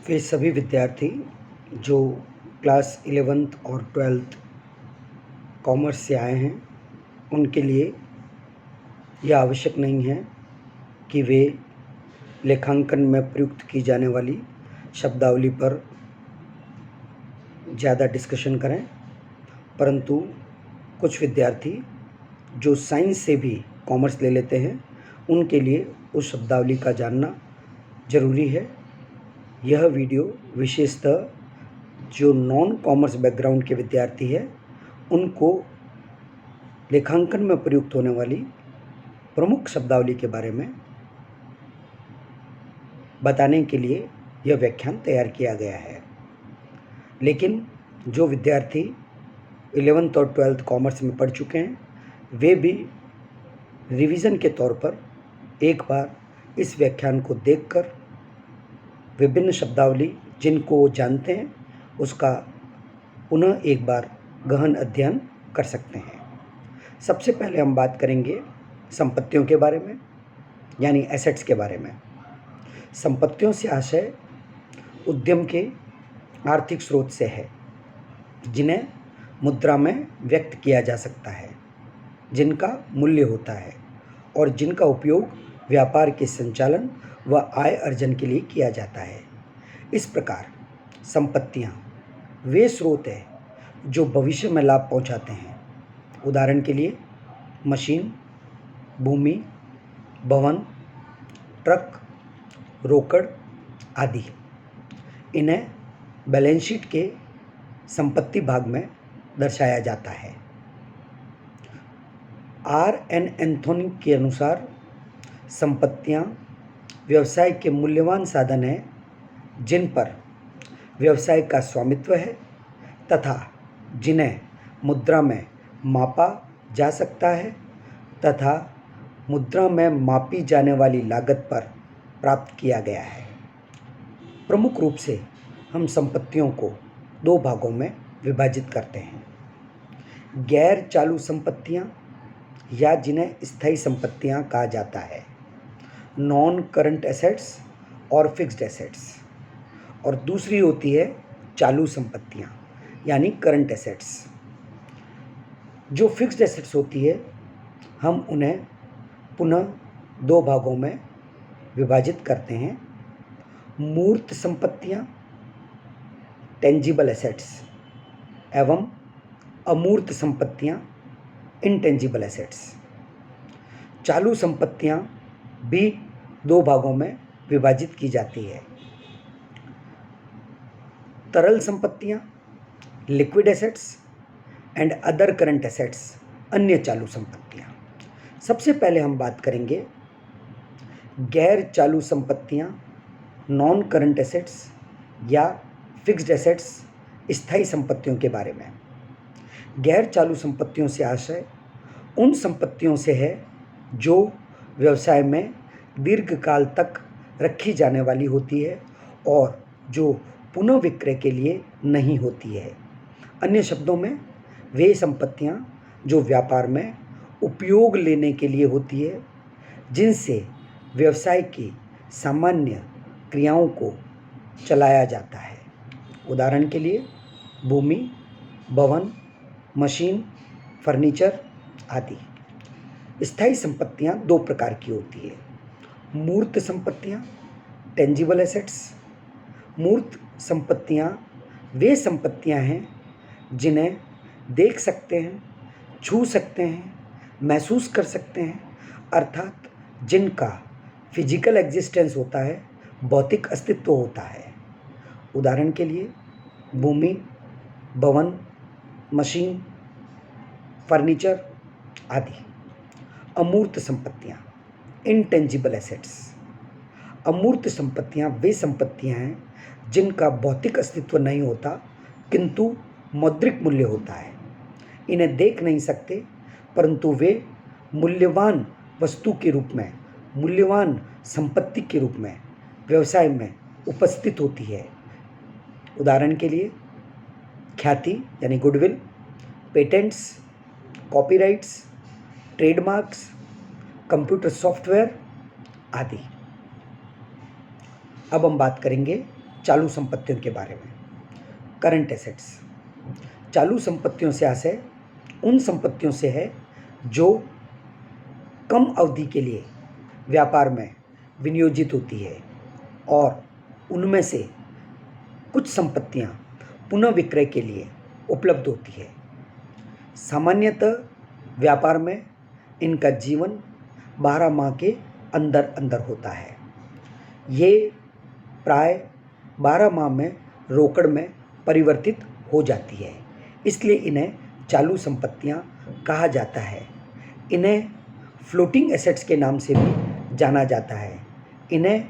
वे सभी विद्यार्थी जो क्लास 11th और 12th कॉमर्स से आए हैं उनके लिए यह आवश्यक नहीं है कि वे लेखांकन में प्रयुक्त की जाने वाली शब्दावली पर ज़्यादा डिस्कशन करें, परंतु कुछ विद्यार्थी जो साइंस से भी कॉमर्स ले लेते हैं उनके लिए उस शब्दावली का जानना ज़रूरी है। यह वीडियो विशेषतः जो नॉन कॉमर्स बैकग्राउंड के विद्यार्थी हैं उनको लेखांकन में प्रयुक्त होने वाली प्रमुख शब्दावली के बारे में बताने के लिए यह व्याख्यान तैयार किया गया है। लेकिन जो विद्यार्थी 11th और 12th कॉमर्स में पढ़ चुके हैं वे भी रिवीजन के तौर पर एक बार इस व्याख्यान को देखकर विभिन्न शब्दावली जिनको वो जानते हैं उसका पुनः एक बार गहन अध्ययन कर सकते हैं। सबसे पहले हम बात करेंगे संपत्तियों के बारे में, यानी एसेट्स के बारे में। संपत्तियों से आशय उद्यम के आर्थिक स्रोत से है जिन्हें मुद्रा में व्यक्त किया जा सकता है, जिनका मूल्य होता है और जिनका उपयोग व्यापार के संचालन व आय अर्जन के लिए किया जाता है। इस प्रकार संपत्तियां वे स्रोत हैं जो भविष्य में लाभ पहुंचाते हैं। उदाहरण के लिए मशीन, भूमि, भवन, ट्रक, रोकड़ आदि। इन्हें बैलेंस शीट के संपत्ति भाग में दर्शाया जाता है। R.N. एंथोनी के अनुसार संपत्तियां व्यवसाय के मूल्यवान साधन हैं जिन पर व्यवसाय का स्वामित्व है तथा जिन्हें मुद्रा में मापा जा सकता है तथा मुद्रा में मापी जाने वाली लागत पर प्राप्त किया गया है। प्रमुख रूप से हम संपत्तियों को दो भागों में विभाजित करते हैं। गैर चालू संपत्तियां या जिन्हें स्थायी संपत्तियां कहा जाता है, नॉन करंट एसेट्स और फिक्स्ड एसेट्स, और दूसरी होती है चालू संपत्तियां यानी करंट एसेट्स। जो फिक्स्ड एसेट्स होती है हम उन्हें पुनः दो भागों में विभाजित करते हैं। मूर्त संपत्तियां टेंजिबल एसेट्स एवं अमूर्त संपत्तियां इनटेंजिबल एसेट्स। चालू संपत्तियां भी दो भागों में विभाजित की जाती है। तरल संपत्तियां liquid assets and other current assets, अन्य चालू संपत्तियां। सबसे पहले हम बात करेंगे गैर चालू संपत्तियां, नॉन करंट एसेट्स या फिक्स्ड एसेट्स, स्थायी संपत्तियों के बारे में। गैर चालू संपत्तियों से आशय उन संपत्तियों से है जो व्यवसाय में दीर्घकाल तक रखी जाने वाली होती है और जो पुनः विक्रय के लिए नहीं होती है। अन्य शब्दों में वे संपत्तियां जो व्यापार में उपयोग लेने के लिए होती है, जिनसे व्यवसाय की सामान्य क्रियाओं को चलाया जाता है। उदाहरण के लिए भूमि, भवन, मशीन, फर्नीचर आदि। स्थायी संपत्तियां दो प्रकार की होती है। मूर्त संपत्तियां टेंजिबल एसेट्स। मूर्त संपत्तियां वे संपत्तियां हैं जिन्हें देख सकते हैं, छू सकते हैं, महसूस कर सकते हैं, अर्थात जिनका फिजिकल एग्जिस्टेंस होता है, भौतिक अस्तित्व होता है। उदाहरण के लिए भूमि, भवन, मशीन, फर्नीचर आदि। अमूर्त संपत्तियां इनटेंजिबल एसेट्स। अमूर्त संपत्तियां वे संपत्तियां हैं जिनका भौतिक अस्तित्व नहीं होता किंतु मौद्रिक मूल्य होता है। इन्हें देख नहीं सकते परंतु वे मूल्यवान वस्तु के रूप में, मूल्यवान संपत्ति के रूप में व्यवसाय में उपस्थित होती है। उदाहरण के लिए ख्याति यानी goodwill, patents, copyrights, trademarks, computer software आदि। अब हम बात करेंगे चालू संपत्तियों के बारे में। करंट एसेट्स चालू संपत्तियों से आशय उन संपत्तियों से है जो कम अवधि के लिए व्यापार में विनियोजित होती है और उनमें से कुछ संपत्तियां पुनः विक्रय के लिए उपलब्ध होती है। सामान्यतः व्यापार में इनका जीवन 12 माह के अंदर अंदर होता है। ये प्राय 12 माह में रोकड़ में परिवर्तित हो जाती है, इसलिए इन्हें चालू संपत्तियां कहा जाता है। इन्हें फ्लोटिंग एसेट्स के नाम से भी जाना जाता है। इन्हें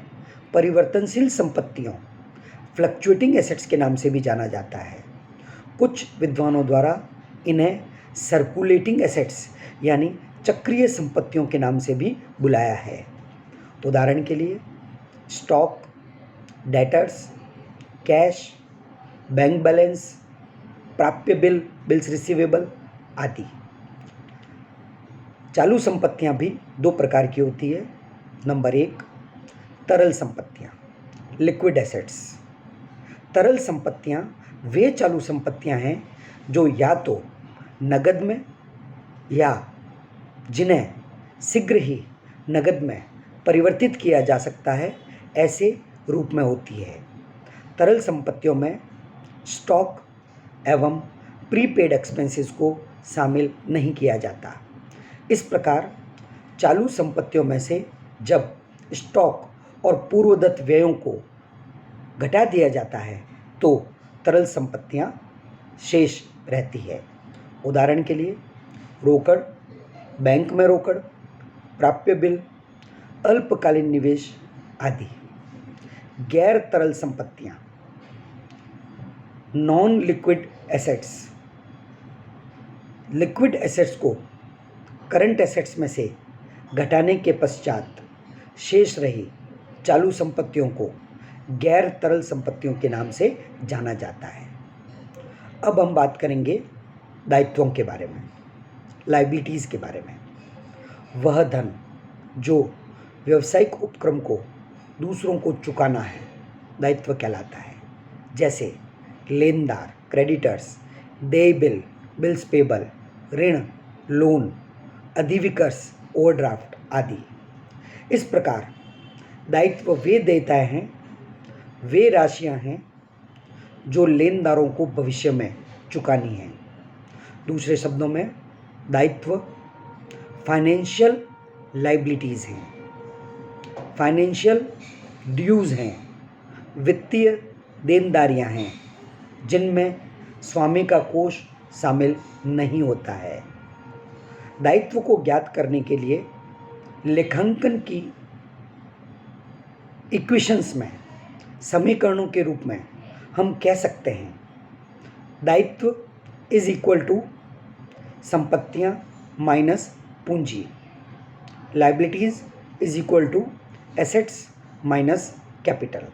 परिवर्तनशील संपत्तियों फ्लक्चुएटिंग एसेट्स के नाम से भी जाना जाता है। कुछ विद्वानों द्वारा इन्हें सर्कुलेटिंग एसेट्स यानी चक्रीय संपत्तियों के नाम से भी बुलाया है। उदाहरण के लिए stock, debtors, cash, bank balance, प्राप्य बिल्स रिसीवेबल आदि। चालू संपत्तियां भी दो प्रकार की होती है। नंबर 1, तरल संपत्तियां, लिक्विड एसेट्स। तरल संपत्तियां वे चालू संपत्तियां हैं जो या तो नगद में या जिन्हें शीघ्र ही नगद में परिवर्तित किया जा सकता है ऐसे रूप में होती है। तरल संपत्तियों में स्टॉक एवं प्रीपेड एक्सपेंसेस को शामिल नहीं किया जाता। इस प्रकार चालू संपत्तियों में से जब स्टॉक और पूर्वदत्त व्ययों को घटा दिया जाता है तो तरल संपत्तियां शेष रहती है। उदाहरण के लिए रोकड़, बैंक में रोकड़, प्राप्य बिल, अल्पकालीन निवेश आदि। गैर तरल संपत्तियां, non liquid assets. Liquid assets को करंट एसेट्स में से घटाने के पश्चात शेष रही चालू संपत्तियों को गैर तरल संपत्तियों के नाम से जाना जाता है। अब हम बात करेंगे दायित्वों के बारे में, लायबिलिटीज़ के बारे में। वह धन जो व्यावसायिक उपक्रम को दूसरों को चुकाना है दायित्व कहलाता है, जैसे लेनदार, क्रेडिटर्स, देय बिल, बिल्स पेबल, ऋण, लोन, अधिविकर्स, ओवरड्राफ्ट आदि। इस प्रकार दायित्व वे देयताएं हैं, वे राशियां हैं जो लेनदारों को भविष्य में चुकानी हैं। दूसरे शब्दों में दायित्व फाइनेंशियल लायबिलिटीज़ हैं, फाइनेंशियल ड्यूज़ हैं, वित्तीय देनदारियां हैं जिनमें स्वामी का कोष शामिल नहीं होता है। दायित्व को ज्ञात करने के लिए लेखांकन की इक्वेशंस में समीकरणों के रूप में हम कह सकते हैं दायित्व इज इक्वल टू संपत्तियां माइनस पूंजी, liabilities is equal to assets minus capital.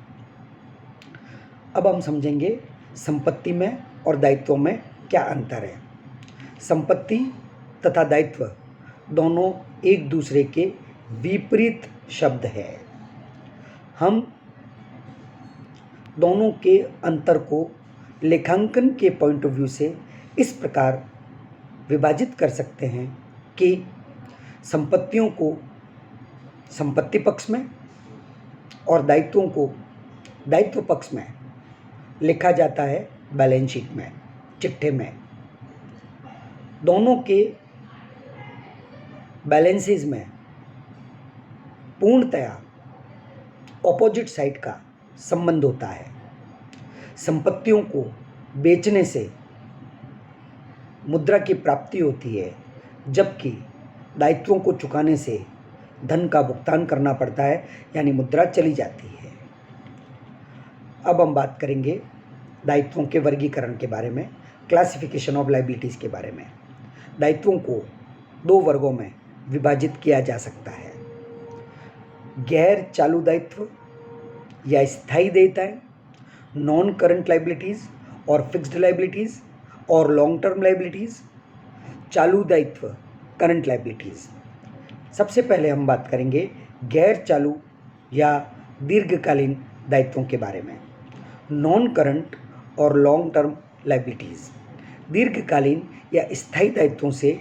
अब हम समझेंगे संपत्ति में और दायित्वों में क्या अंतर है। संपत्ति तथा दायित्व दोनों एक दूसरे के विपरीत शब्द है। हम दोनों के अंतर को लेखांकन के पॉइंट ऑफ व्यू से इस प्रकार विभाजित कर सकते हैं कि संपत्तियों को संपत्ति पक्ष में और दायित्वों को दायित्व पक्ष में लिखा जाता है बैलेंस शीट में, चिट्ठे में। दोनों के बैलेंसेस में पूर्णतया ऑपोजिट साइड का संबंध होता है। संपत्तियों को बेचने से मुद्रा की प्राप्ति होती है, जबकि दायित्वों को चुकाने से धन का भुगतान करना पड़ता है, यानी मुद्रा चली जाती है। अब हम बात करेंगे दायित्वों के वर्गीकरण के बारे में, क्लासिफिकेशन ऑफ लायबिलिटीज़ के बारे में। दायित्वों को दो वर्गों में विभाजित किया जा सकता है। गैर चालू दायित्व या स्थायी देयताएं, नॉन करंट लायबिलिटीज़ और फिक्स्ड लायबिलिटीज़ और लॉन्ग टर्म लायबिलिटीज़, चालू दायित्व करंट लायबिलिटीज़। सबसे पहले हम बात करेंगे गैर चालू या दीर्घकालीन दायित्वों के बारे में। नॉन करंट और लॉन्ग टर्म लायबिलिटीज़। दीर्घकालीन या स्थायी दायित्वों से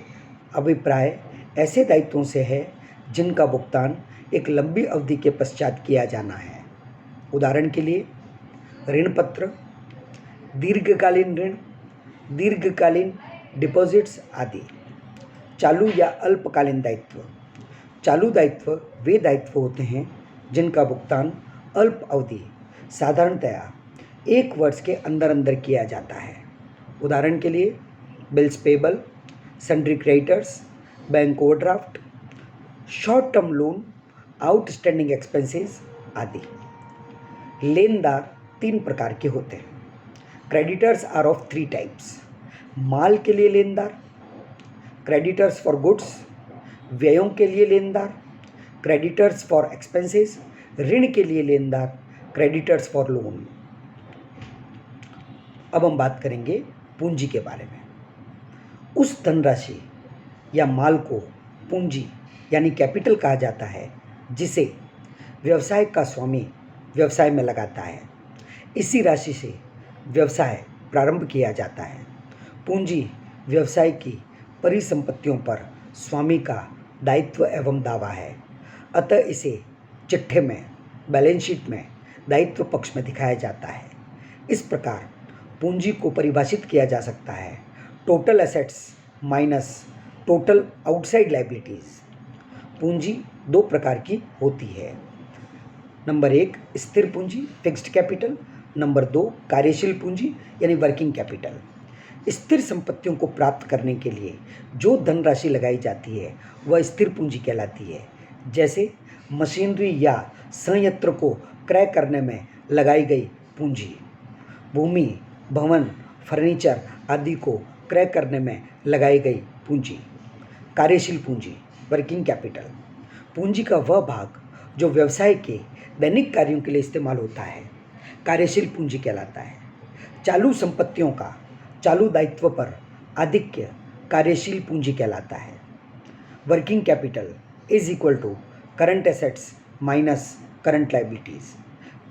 अभिप्राय ऐसे दायित्वों से है जिनका भुगतान एक लंबी अवधि के पश्चात किया जाना है। उदाहरण के लिए ऋण पत्र, दीर्घकालीन ऋण, दीर्घकालीन डिपॉजिट्स आदि। चालू या अल्पकालीन दायित्व। चालू दायित्व वे दायित्व होते हैं जिनका भुगतान अल्प अवधि, साधारणतया 1 वर्ष के अंदर अंदर किया जाता है। उदाहरण के लिए bills payable, sundry creditors, bank overdraft, short term loan, outstanding expenses आदि। लेनदार 3 प्रकार के होते हैं। Creditors are of 3 types. माल के लिए लेनदार, क्रेडिटर्स फॉर गुड्स, व्ययों के लिए लेनदार, क्रेडिटर्स फॉर एक्सपेंसेस, ऋण के लिए लेनदार, क्रेडिटर्स फॉर लोन। अब हम बात करेंगे पूंजी के बारे में। उस धनराशि या माल को पूंजी यानी कैपिटल कहा जाता है जिसे व्यवसाय का स्वामी व्यवसाय में लगाता है। इसी राशि से व्यवसाय प्रारंभ किया जाता है। पूंजी व्यवसाय की परिसंपत्तियों पर स्वामी का दायित्व एवं दावा है, अतः इसे चिट्ठे में, बैलेंस शीट में दायित्व पक्ष में दिखाया जाता है। इस प्रकार पूंजी को परिभाषित किया जा सकता है total assets minus total outside liabilities. पूंजी 2 प्रकार की होती है। नंबर 1 स्थिर पूंजी फिक्स्ड कैपिटल, नंबर 2 कार्यशील पूंजी यानी वर्किंग कैपिटल। स्थिर संपत्तियों को प्राप्त करने के लिए जो धनराशि लगाई जाती है वह स्थिर पूंजी कहलाती है। जैसे मशीनरी या संयंत्र को क्रय करने में लगाई गई पूंजी, भूमि, भवन, फर्नीचर आदि को क्रय करने में लगाई गई पूंजी। कार्यशील पूंजी वर्किंग कैपिटल पूंजी का वह भाग जो व्यवसाय के दैनिक कार्यों के लिए इस्तेमाल होता है कार्यशील पूंजी कहलाता है। चालू संपत्तियों का चालू दायित्व पर आधिक्य कार्यशील पूंजी कहलाता है। Working capital is equal to current assets minus current liabilities.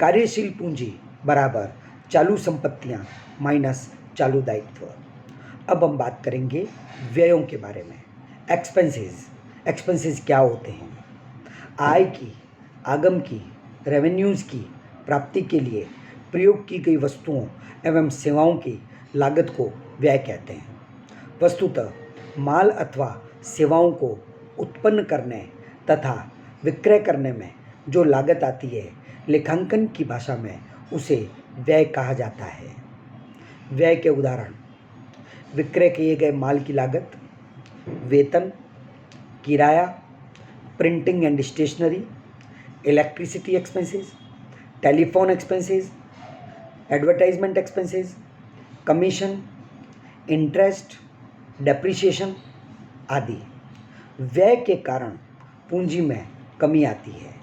कार्यशील पूंजी बराबर चालू संपत्तियां माइनस चालू दायित्व। अब हम बात करेंगे व्ययों के बारे में। एक्सपेंसेस। एक्सपेंसेस क्या होते हैं? आय की, आगम की, रेवेन्यूज़ की प्राप्ति के लिए प्रयोग की गई वस्तुओं एवं सेवाओं की लागत को व्यय कहते हैं। वस्तुतः माल अथवा सेवाओं को उत्पन्न करने तथा विक्रय करने में जो लागत आती है, लेखांकन की भाषा में उसे व्यय कहा जाता है। व्यय के उदाहरण: विक्रय किए गए माल की लागत, वेतन, किराया, printing and stationery, electricity expenses, telephone expenses, advertisement expenses, commission, interest, depreciation आदि। व्यय के कारण पूंजी में कमी आती है।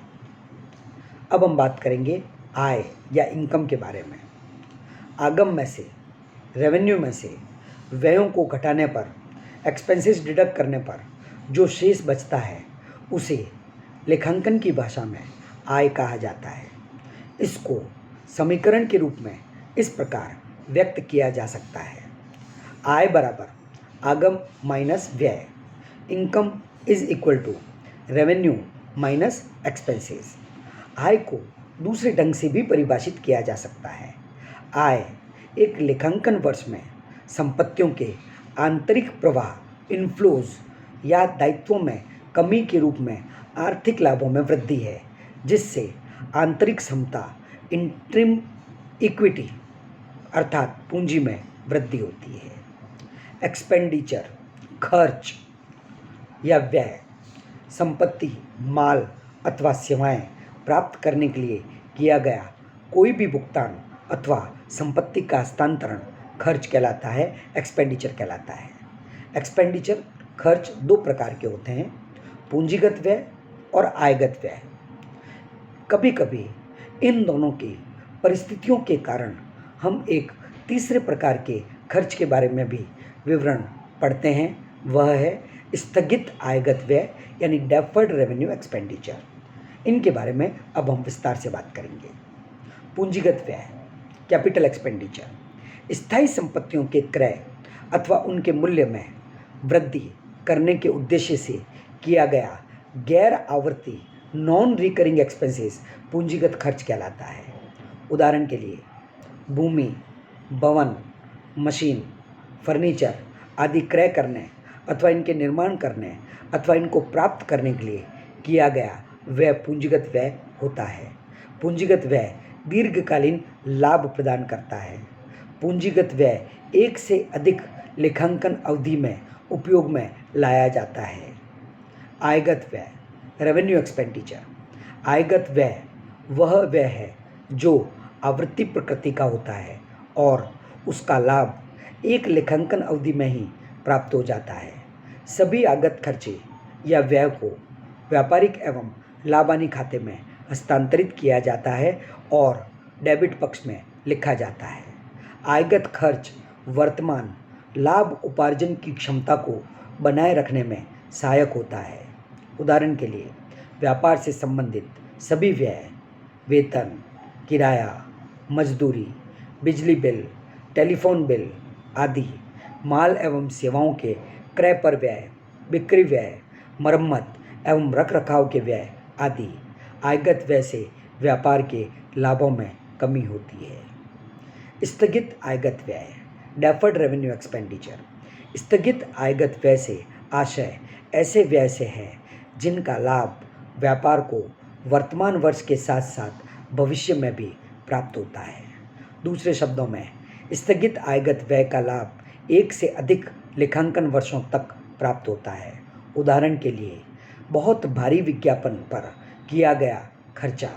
अब हम बात करेंगे आय या इनकम के बारे में। आगम में से, रेवेन्यू में से व्ययों को घटाने पर, एक्सपेंसेस डिडक्ट करने पर जो शेष बचता है उसे लेखांकन की भाषा में आय कहा जाता है। इसको समीकरण के रूप में इस प्रकार व्यक्त किया जा सकता है: आय बराबर आगम माइनस व्यय। Income is equal to revenue minus expenses. आय को दूसरे ढंग से भी परिभाषित किया जा सकता है। आय एक लेखांकन वर्ष में संपत्तियों के आंतरिक प्रवाह इनफ्लोज या दायित्वों में कमी के रूप में आर्थिक लाभों में वृद्धि है, जिससे आंतरिक क्षमता इंट्रिम इक्विटी अर्थात पूंजी में वृद्धि होती है। एक्सपेंडिचर खर्च या व्यय संपत्ति, माल अथवा सेवाएं प्राप्त करने के लिए किया गया कोई भी भुगतान अथवा संपत्ति का हस्तांतरण खर्च कहलाता है, एक्सपेंडिचर कहलाता है। एक्सपेंडिचर खर्च 2 प्रकार के होते हैं: पूंजीगत व्यय और आयगत व्यय। कभी कभी इन दोनों की परिस्थितियों के कारण हम एक तीसरे प्रकार के खर्च के बारे में भी विवरण पढ़ते हैं, वह है स्थगित आयगत व्यय यानी डेफर्ड रेवेन्यू एक्सपेंडिचर। इनके बारे में अब हम विस्तार से बात करेंगे। पूंजीगत व्यय कैपिटल एक्सपेंडिचर स्थायी संपत्तियों के क्रय अथवा उनके मूल्य में वृद्धि करने के उद्देश्य से किया गया गैर आवर्ती नॉन रिकरिंग एक्सपेंसेस पूंजीगत खर्च कहलाता है। उदाहरण के लिए भूमि, भवन, मशीन, फर्नीचर आदि क्रय करने अथवा इनके निर्माण करने अथवा इनको प्राप्त करने के लिए किया गया व्यय पूंजीगत व्यय होता है। पूंजीगत व्यय दीर्घकालीन लाभ प्रदान करता है। पूंजीगत व्यय एक से अधिक लेखांकन अवधि में उपयोग में लाया जाता है। आयगत व्यय रेवेन्यू एक्सपेंडिचर। आयगत व्यय वह व्यय है जो आवृत्ति प्रकृति का होता है और उसका लाभ एक लेखांकन अवधि में ही प्राप्त हो जाता है। सभी आगत खर्चे या व्यय को व्यापारिक एवं लाभानी खाते में हस्तांतरित किया जाता है और डेबिट पक्ष में लिखा जाता है। आयगत खर्च वर्तमान लाभ उपार्जन की क्षमता को बनाए रखने में सहायक होता है। उदाहरण के लिए व्यापार से संबंधित सभी व्यय, वेतन, किराया, मजदूरी, बिजली बिल, टेलीफोन बिल आदि, माल एवं सेवाओं के क्रय पर व्यय, बिक्री व्यय, मरम्मत एवं रखरखाव के व्यय आदि आयगत व्यय से व्यापार के लाभों में कमी होती है। स्थगित आयगत व्यय डेफर्ड रेवेन्यू एक्सपेंडिचर। स्थगित आयगत व्यय से आशय ऐसे व्यय से है जिनका लाभ व्यापार को वर्तमान वर्ष के साथ साथ भविष्य में भी प्राप्त होता है। दूसरे शब्दों में स्थगित आयगत व्यय का लाभ एक से अधिक लेखांकन वर्षों तक प्राप्त होता है। उदाहरण के लिए बहुत भारी विज्ञापन पर किया गया खर्चा,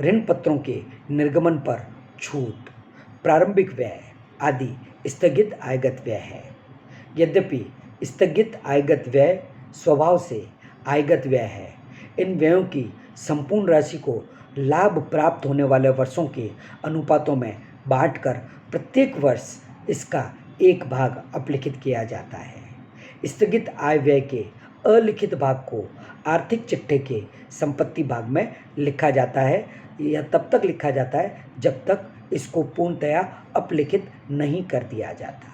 ऋण पत्रों के निर्गमन पर छूट, प्रारंभिक व्यय आदि स्थगित आयगत व्यय है। यद्यपि स्थगित आयगत व्यय स्वभाव से आयगत व्यय है, इन व्ययों की संपूर्ण राशि को लाभ प्राप्त होने वाले वर्षों के अनुपातों में बांटकर प्रत्येक वर्ष इसका एक भाग अपलिखित किया जाता है। स्थगित आय व्यय के अलिखित भाग को आर्थिक चिट्ठे के संपत्ति भाग में लिखा जाता है। यह तब तक लिखा जाता है जब तक इसको पूर्णतया अपलिखित नहीं कर दिया जाता।